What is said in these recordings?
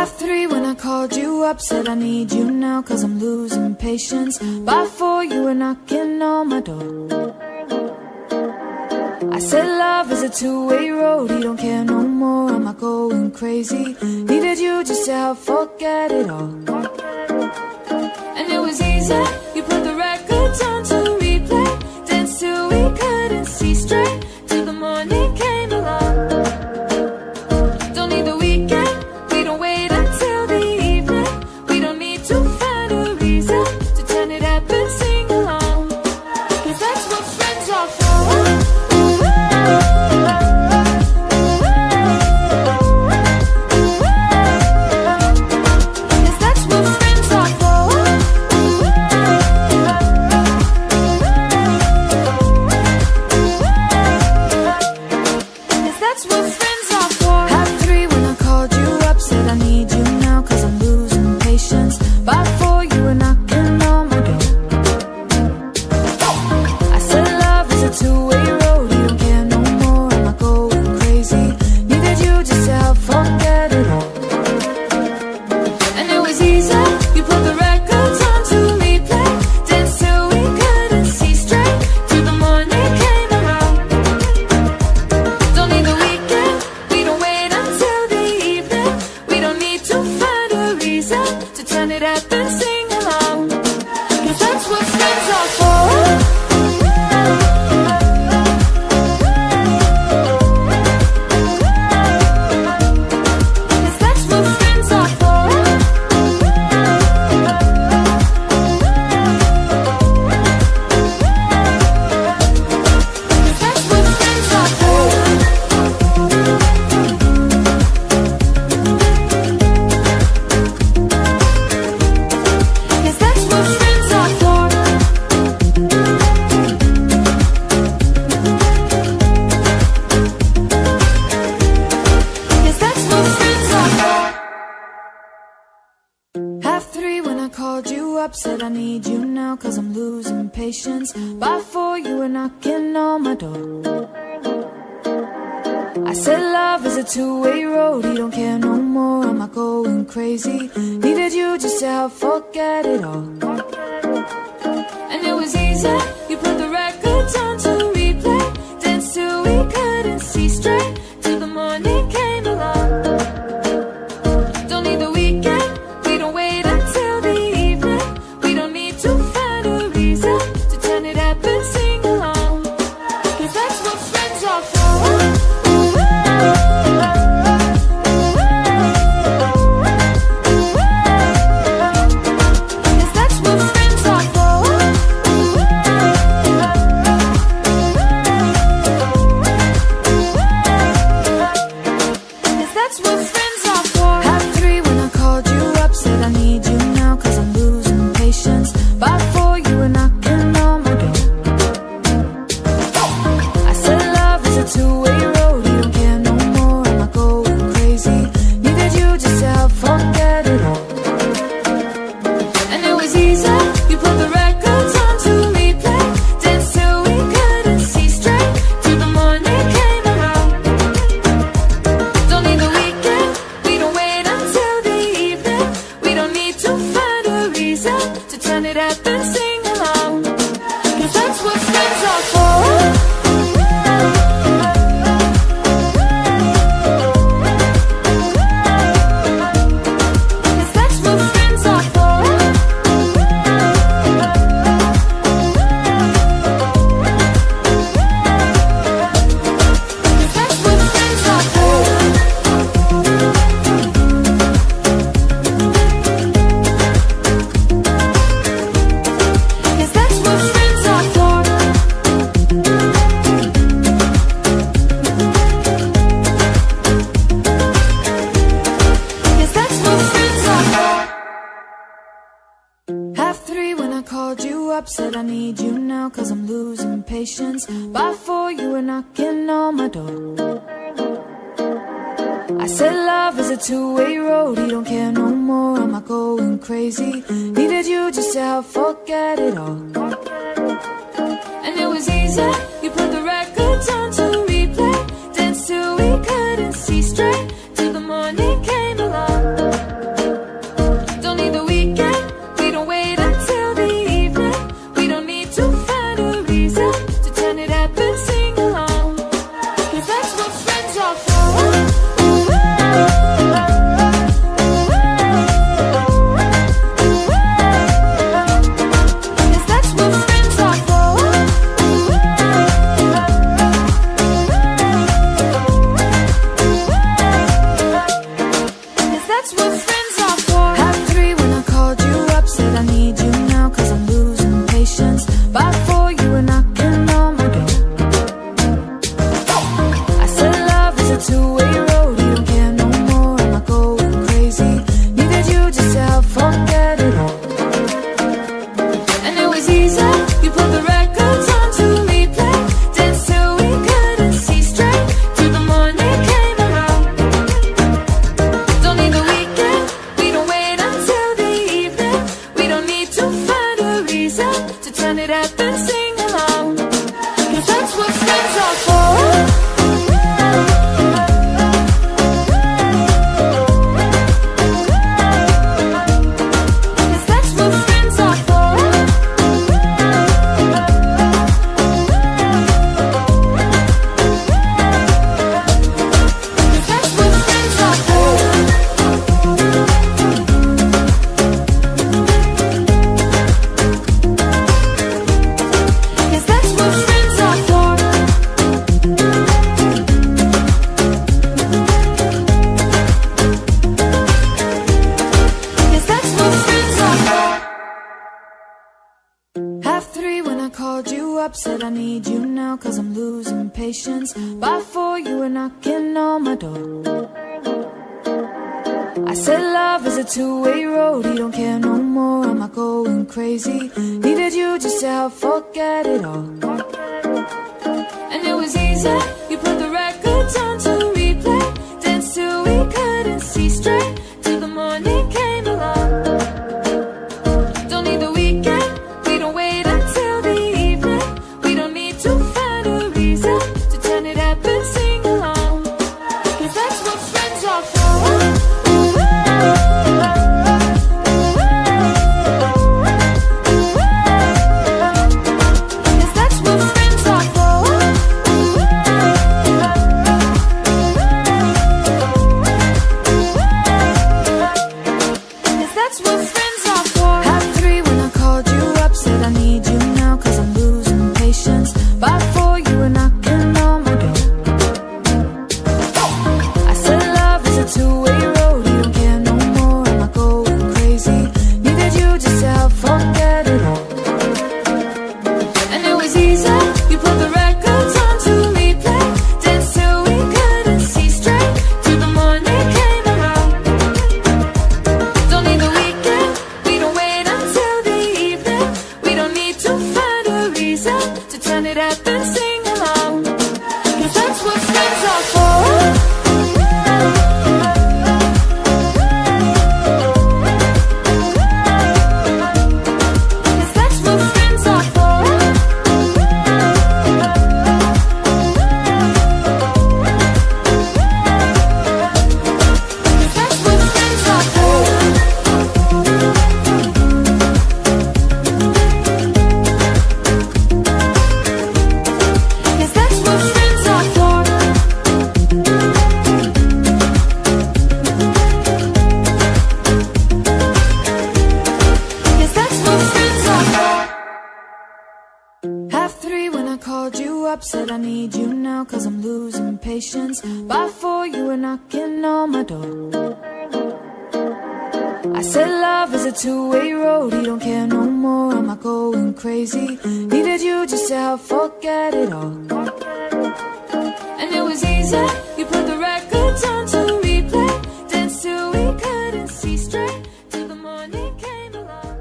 3 when I called you up, said I need you now, cause I'm losing patience. By 4 you were knocking on my door. I said love is a two-way road, you don't care no more, am I going crazy? Needed you just to help forget it all. And it was easy, you put the records on to replay, danced till we couldn't see straight, till the morning came along. Don't need the weekend, we don't wait until the evening, we don't need to find a reason to turn it up and sing along, cause that's what friends are for. Said I need you now, cause I'm losing patience. By 4 you were knocking on my door. I said love is a two-way road, you don't care no more, am I going crazy? Needed you just to help forget it all. And it was easy, you put the records on to replay, danced till we couldn't see straight, till the morning came along. Don't need the weekend, we don't wait until the evening, we don't need to find a reason to turn it up and sing along, cause that's what friends are for. Said I need you now, cause I'm losing patience. By 4 you were knocking on my door. I said love is a two-way road, you don't care no more, am I going crazy? Needed you just to help forget it all. And it was easy, you put the records on to replay, danced till we couldn't see straight, till the morning came along. that's what friends are for. Half three when I called you up, said I need you now, cause I'm losing patience. By four you were knocking on my door. I said love is a two-way road, you don't care no more, am I going crazy? Needed you just to help forget it all. And it was easy, you put the records on to replay, danced till we couldn't see straight, till the morning came around. Don't need the weekend, we don't wait until the evening, we don't need to find a reason to turn it up and sing along, cause that's what friends are for. Cause that's what friends are for. Cause that's what friends are for. Cause that's what friends are for. Cause that's what friends are for. Half three when I called you up, said I need you now, cause I'm losing patience. By four you were knocking on my door. I said love is a two-way road, you don't care no more, am I going crazy? Needed you just to help forget it all. And it was easy, you put the records on to replay, danced till we couldn't see straight, till the morning came along. Don't need the weekend, we don't wait until the evening, we don't need to find a reason to turn it up and sing along, cause that's what friends are for. Cause that's what friends are for. Cause that's what friends are for. Half three when I called you up, said I need you now, cause I'm losing patience. By four you were knocking on my door. I said love is a two-way road, you don't care no more, am I going crazy? Needed you just to help forget it all. And it was easy, you put the records on to replay, danced till we couldn't see straight, till the morning came around. Don't need the weekend, we don't wait until the evening, we don't need to find a reason to turn it up and sing along, cause that's what friends are for. Cause that's what friends are for. Cause that's what friends are for. Cause that's what friends are for. Cause that's what friends are for. Half three when I called you up, said I need you now, cause I'm losing patience. By four you were knocking on my door. I said love is a two-way road, you don't care no more, am I going crazy? Needed you just to help forget it all. And it was easy, you put the records on to replay, danced till we couldn't see straight, till the morning came along.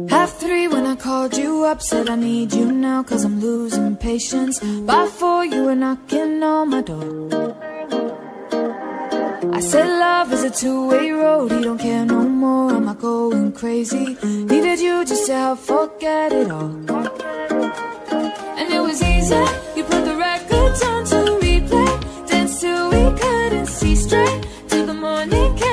Half three when I called you up, said I need you now, cause I'm losing patience. By four you were knocking on my door. I said love is a two-way road, you don't care no more, am I going crazy? Needed you just to help forget it all. And it was easy, you put the records on to replay, danced till we couldn't see straight, till the morning came